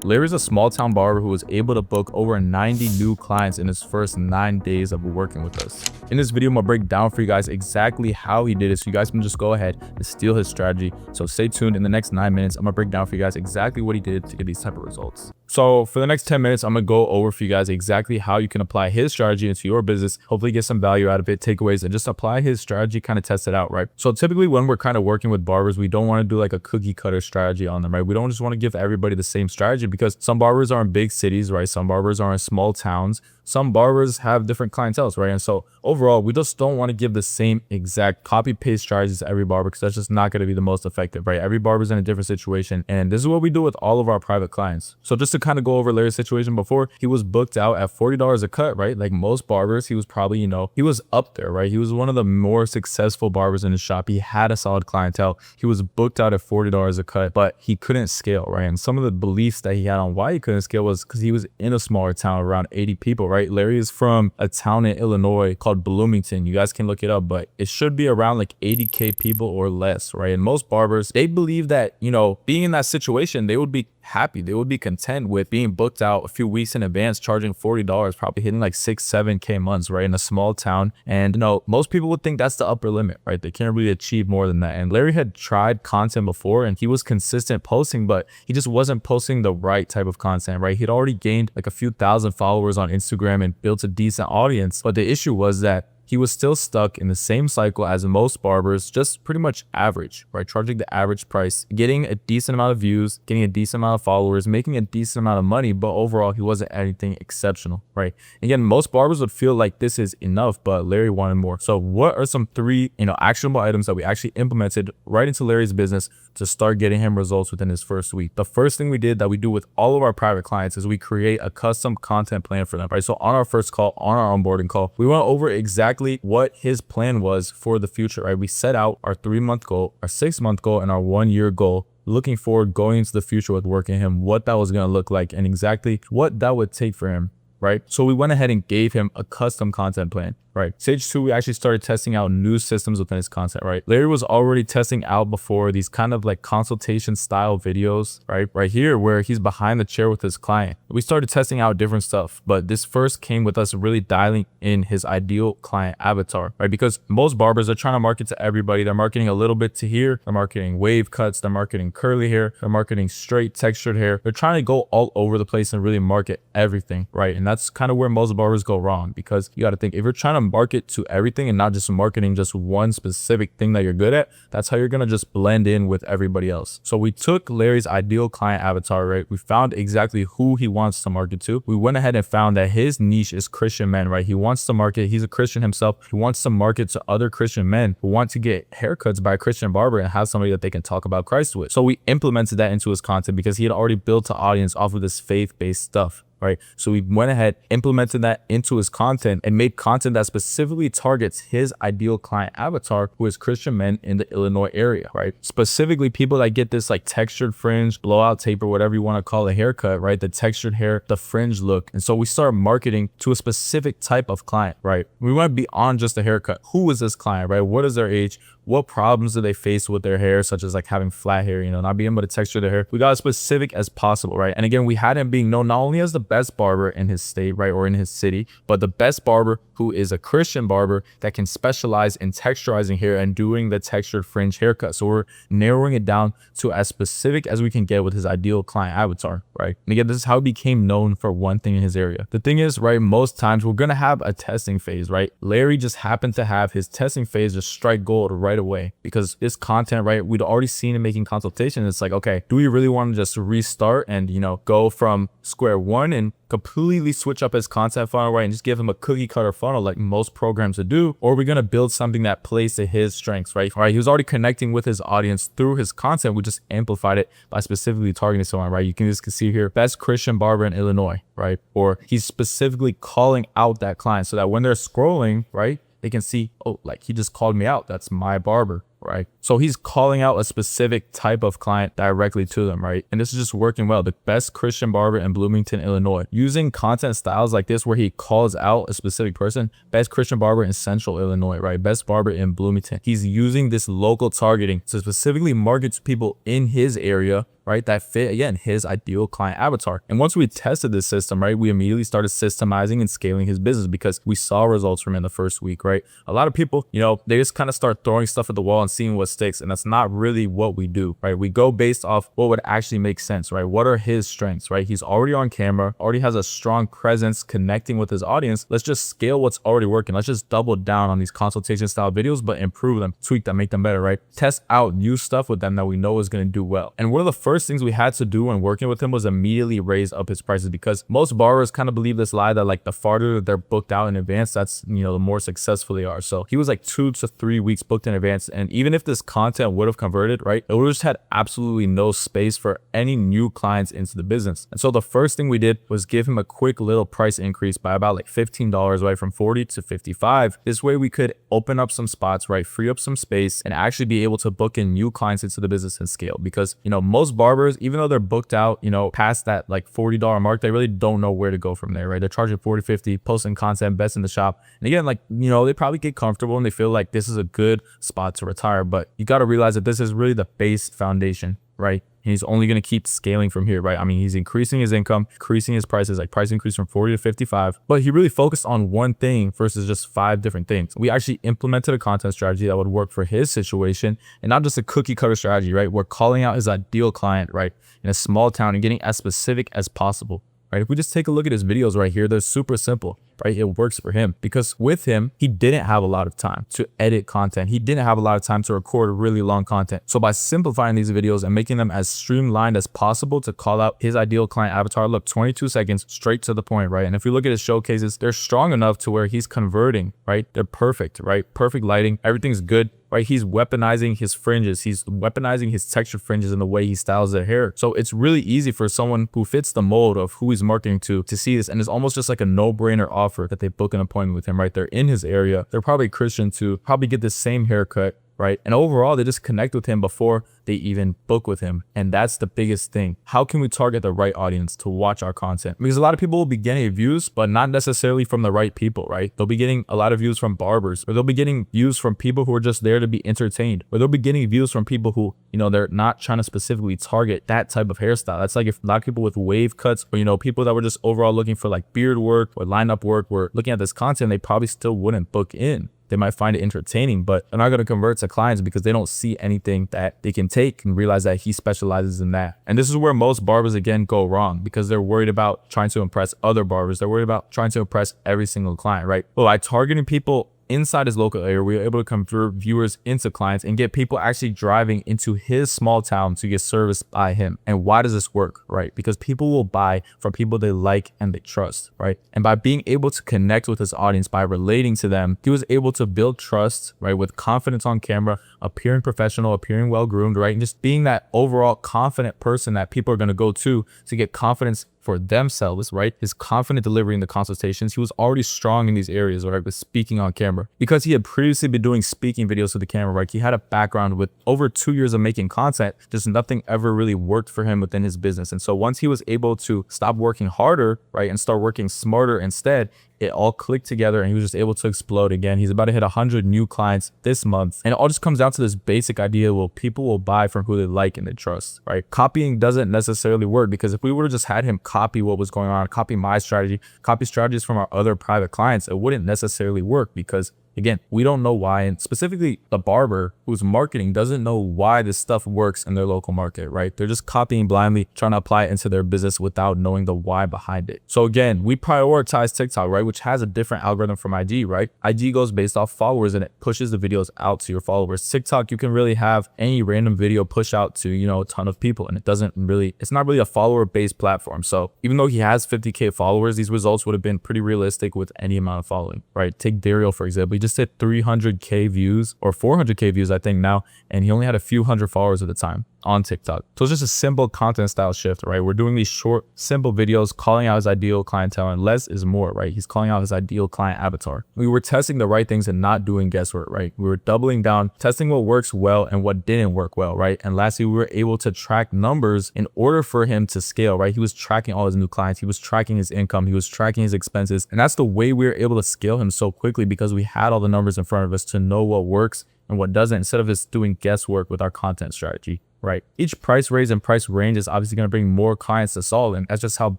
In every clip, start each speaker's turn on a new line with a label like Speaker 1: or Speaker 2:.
Speaker 1: Larry's a small town barber who was able to book over 90 new clients in his first 9 days of working with us. In this video, I'm gonna break down for you guys exactly how he did it, so you guys can just go ahead and steal his strategy. So stay tuned. In the next 9 minutes, I'm gonna break down for you guys exactly what he did to get these type of results. So for the next 10 minutes, I'm gonna go over for you guys exactly how you can apply his strategy into your business, hopefully get some value out of it, takeaways, and just apply his strategy, kind of test it out, right? So typically when we're kind of working with barbers, we don't want to do like a cookie cutter strategy on them, right? We don't just want to give everybody the same strategy, because some barbers are in big cities, right? Some barbers are in small towns. Some barbers have different clienteles, right? And so overall, we just don't want to give the same exact copy paste strategies to every barber, because that's just not going to be the most effective, right? Every barber's in a different situation, and this is what we do with all of our private clients. So just to kind of go over Larry's situation before, he was booked out at $40 a cut, right? Like most barbers, he was probably, he was up there, right? He was one of the more successful barbers in his shop. He had a solid clientele. He was booked out at $40 a cut, but he couldn't scale, right? And some of the beliefs that he had on why he couldn't scale was because he was in a smaller town, around 80 people, right? Larry is from a town in Illinois called Bloomington. You guys can look it up, but it should be around like 80K people or less, right? And most barbers, they believe that, being in that situation, they would be happy. They would be content with being booked out a few weeks in advance, charging $40, probably hitting like 6-7K months, right? In a small town. And most people would think that's the upper limit, right? They can't really achieve more than that. And Larry had tried content before, and he was consistent posting, but he just wasn't posting the right type of content, right? He'd already gained like a few thousand followers on Instagram and built a decent audience. But the issue was that he was still stuck in the same cycle as most barbers, just pretty much average, right? Charging the average price, getting a decent amount of views, getting a decent amount of followers, making a decent amount of money, but overall he wasn't anything exceptional, right? Again, most barbers would feel like this is enough, but Larry wanted more. So what are some 3, actionable items that we actually implemented right into Larry's business to start getting him results within his first week? The first thing we did, that we do with all of our private clients, is we create a custom content plan for them, right? So on our first call, on our onboarding call, we went over exactly what his plan was for the future, right? We set out our 3-month goal, our 6-month goal, and our 1-year goal, looking forward, going into the future with working him, what that was going to look like and exactly what that would take for him, right? So we went ahead and gave him a custom content plan, right? Stage 2, we actually started testing out new systems within his content, right? Larry was already testing out before these kind of like consultation style videos, right? Right here, where he's behind the chair with his client. We started testing out different stuff, but this first came with us really dialing in his ideal client avatar, right? Because most barbers are trying to market to everybody. They're marketing a little bit to here. They're marketing wave cuts. They're marketing curly hair. They're marketing straight textured hair. They're trying to go all over the place and really market everything, right? And that's kind of where most barbers go wrong, because you got to think, if you're trying to market to everything and not just marketing just one specific thing that you're good at, that's how you're going to just blend in with everybody else. So we took Larry's ideal client avatar, right? We found exactly who he wants to market to. We went ahead and found that his niche is Christian men, right? He wants to market, he's a Christian himself. He wants to market to other Christian men who want to get haircuts by a Christian barber and have somebody that they can talk about Christ with. So we implemented that into his content, because he had already built an audience off of this faith-based stuff, right? So we went ahead, implemented that into his content, and made content that specifically targets his ideal client avatar, who is Christian men in the Illinois area, right? Specifically people that get this like textured fringe, blowout taper, whatever you want to call a haircut, right? The textured hair, the fringe look. And so we started marketing to a specific type of client, right? We went beyond just a haircut. Who is this client, right? What is their age? What problems do they face with their hair, such as like having flat hair, not being able to texture their hair? We got as specific as possible, right? And again, we had him being known not only as the best barber in his state, right, or in his city, but the best barber who is a Christian barber that can specialize in texturizing hair and doing the textured fringe haircut. So we're narrowing it down to as specific as we can get with his ideal client avatar, right? And again, this is how he became known for one thing in his area. The thing is, right, most times we're going to have a testing phase, right? Larry just happened to have his testing phase just strike gold right away, because this content, right, we'd already seen him making consultation. It's like, okay, do we really want to just restart and, go from square one and completely switch up his content funnel, right, and just give him a cookie cutter funnel like most programs would do? Or are we going to build something that plays to his strengths, right? He was already connecting with his audience through his content. We just amplified it by specifically targeting someone, right? You can just see here, best Christian barber in Illinois, right? Or he's specifically calling out that client so that when they're scrolling, right, they can see, oh, like he just called me out. That's my barber, right? So he's calling out a specific type of client directly to them, right? And this is just working well. The best Christian barber in Bloomington, Illinois. Using content styles like this where he calls out a specific person, best Christian barber in Central Illinois, right? Best barber in Bloomington. He's using this local targeting to specifically market to people in his area right, that fit, again, his ideal client avatar. And once we tested this system, right, we immediately started systemizing and scaling his business because we saw results from him in the first week, right? A lot of people, they just kind of start throwing stuff at the wall and seeing what sticks. And that's not really what we do, right? We go based off what would actually make sense, right? What are his strengths, right? He's already on camera, already has a strong presence connecting with his audience. Let's just scale what's already working. Let's just double down on these consultation style videos, but improve them, tweak them, make them better, right? Test out new stuff with them that we know is going to do well. And one of the first things we had to do when working with him was immediately raise up his prices, because most barbers kind of believe this lie that like the farther they're booked out in advance, that's, the more successful they are. So he was like 2 to 3 weeks booked in advance. And even if this content would have converted, right, it would have just had absolutely no space for any new clients into the business. And so the first thing we did was give him a quick little price increase by about like $15, right, from 40 to 55. This way we could open up some spots, right, free up some space, and actually be able to book in new clients into the business and scale. Because, most barbers, even though they're booked out, past that like $40 mark, they really don't know where to go from there, right? They're charging 40, 50, posting content, best in the shop. And again, like, they probably get comfortable and they feel like this is a good spot to retire. But you got to realize that this is really the base foundation, right? He's only going to keep scaling from here, right? I mean, he's increasing his income, increasing his prices, like price increase from 40 to 55, but he really focused on one thing versus just 5 different things. We actually implemented a content strategy that would work for his situation and not just a cookie cutter strategy, right? We're calling out his ideal client, right, in a small town and getting as specific as possible. Right? If we just take a look at his videos right here, they're super simple, right? It works for him because with him, he didn't have a lot of time to edit content. He didn't have a lot of time to record really long content. So by simplifying these videos and making them as streamlined as possible to call out his ideal client avatar, look, 22 seconds straight to the point, right? And if we look at his showcases, they're strong enough to where he's converting, right? They're perfect, right? Perfect lighting, everything's good. Right, he's weaponizing his fringes. He's weaponizing his textured fringes and the way he styles their hair. So it's really easy for someone who fits the mold of who he's marketing to see this. And it's almost just like a no-brainer offer that they book an appointment with him, right? They're in his area. They're probably Christian too, probably get the same haircut, right? And overall, they just connect with him before they even book with him. And that's the biggest thing. How can we target the right audience to watch our content? Because a lot of people will be getting views, but not necessarily from the right people, right? They'll be getting a lot of views from barbers, or they'll be getting views from people who are just there to be entertained, or they'll be getting views from people who, they're not trying to specifically target that type of hairstyle. That's like if a lot of people with wave cuts, or, people that were just overall looking for like beard work or lineup work were looking at this content, they probably still wouldn't book in. They might find it entertaining, but they're not going to convert to clients because they don't see anything that they can take and realize that he specializes in that. And this is where most barbers, again, go wrong because they're worried about trying to impress other barbers. They're worried about trying to impress every single client, right? Well, by targeting people inside his local area, we were able to convert viewers into clients and get people actually driving into his small town to get serviced by him. And why does this work, right? Because people will buy from people they like and they trust, right? And by being able to connect with his audience, by relating to them, he was able to build trust, right? With confidence on camera, appearing professional, appearing well-groomed, right? And just being that overall confident person that people are going to go to get confidence for themselves, right? His confident delivery in the consultations. He was already strong in these areas, right? With speaking on camera because he had previously been doing speaking videos to the camera, right? He had a background with over 2 years of making content. Just nothing ever really worked for him within his business. And so once he was able to stop working harder, right? And start working smarter instead, it all clicked together and he was just able to explode again. He's about to hit 100 new clients this month. And it all just comes down to this basic idea, well, people will buy from who they like and they trust, right? Copying doesn't necessarily work because if we would have just had him copy what was going on, copy my strategy, copy strategies from our other private clients, it wouldn't necessarily work because again, we don't know why, and specifically the barber who's marketing doesn't know why this stuff works in their local market, right? They're just copying blindly, trying to apply it into their business without knowing the why behind it. So again, we prioritize TikTok, right? Which has a different algorithm from IG, right? IG goes based off followers and it pushes the videos out to your followers. TikTok, you can really have any random video push out to, a ton of people, and it's not really a follower-based platform. So even though he has 50K followers, these results would have been pretty realistic with any amount of following, right? Take Daryl, for example. He just hit 300K views or 400K views, I think now, and he only had a few hundred followers at the time on TikTok. So it's just a simple content style shift, right? We're doing these short, simple videos calling out his ideal clientele, and less is more, right? He's calling out his ideal client avatar. We were testing the right things and not doing guesswork, right? We were doubling down, testing what works well and what didn't work well, right? And lastly, we were able to track numbers in order for him to scale, right? He was tracking all his new clients. He was tracking his income. He was tracking his expenses. And that's the way we were able to scale him so quickly because we had all the numbers in front of us to know what works and what doesn't, instead of just doing guesswork with our content strategy. right? Each price raise and price range is obviously going to bring more clients to solve, and that's just how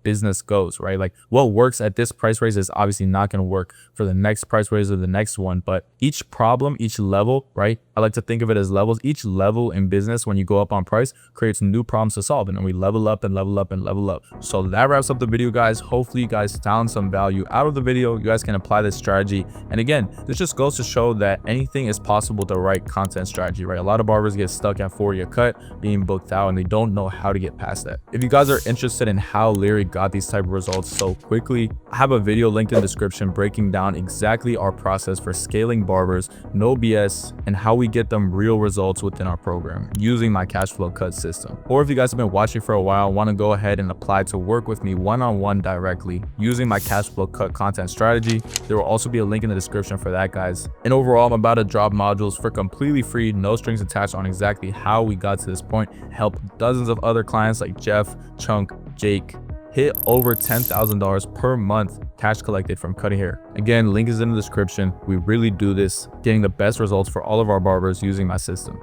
Speaker 1: business goes, right? Like what works at this price raise is obviously not going to work for the next price raise or the next one, but each problem, each level, right? I like to think of it as levels. Each level in business, when you go up on price, creates new problems to solve, and then we level up and level up and level up. So that wraps up the video, guys. Hopefully you guys found some value out of the video. You guys can apply this strategy, and again, this just goes to show that anything is possible with the right content strategy, right? A lot of barbers get stuck at 40 a cut being booked out, and they don't know how to get past that. If you guys are interested in how Larry got these type of results so quickly, I have a video linked in the description breaking down exactly our process for scaling barbers, no BS, and how we get them real results within our program using my cash flow cut system. Or if you guys have been watching for a while, want to go ahead and apply to work with me one-on-one directly using my cash flow cut content strategy, there will also be a link in the description for that, guys. And overall, I'm about to drop modules for completely free, no strings attached, on exactly how we got to this point, help dozens of other clients like Jeff, Chunk, Jake hit over $10,000 per month cash collected from cutting hair. Again, link is in the description. We really do this, getting the best results for all of our barbers using my system.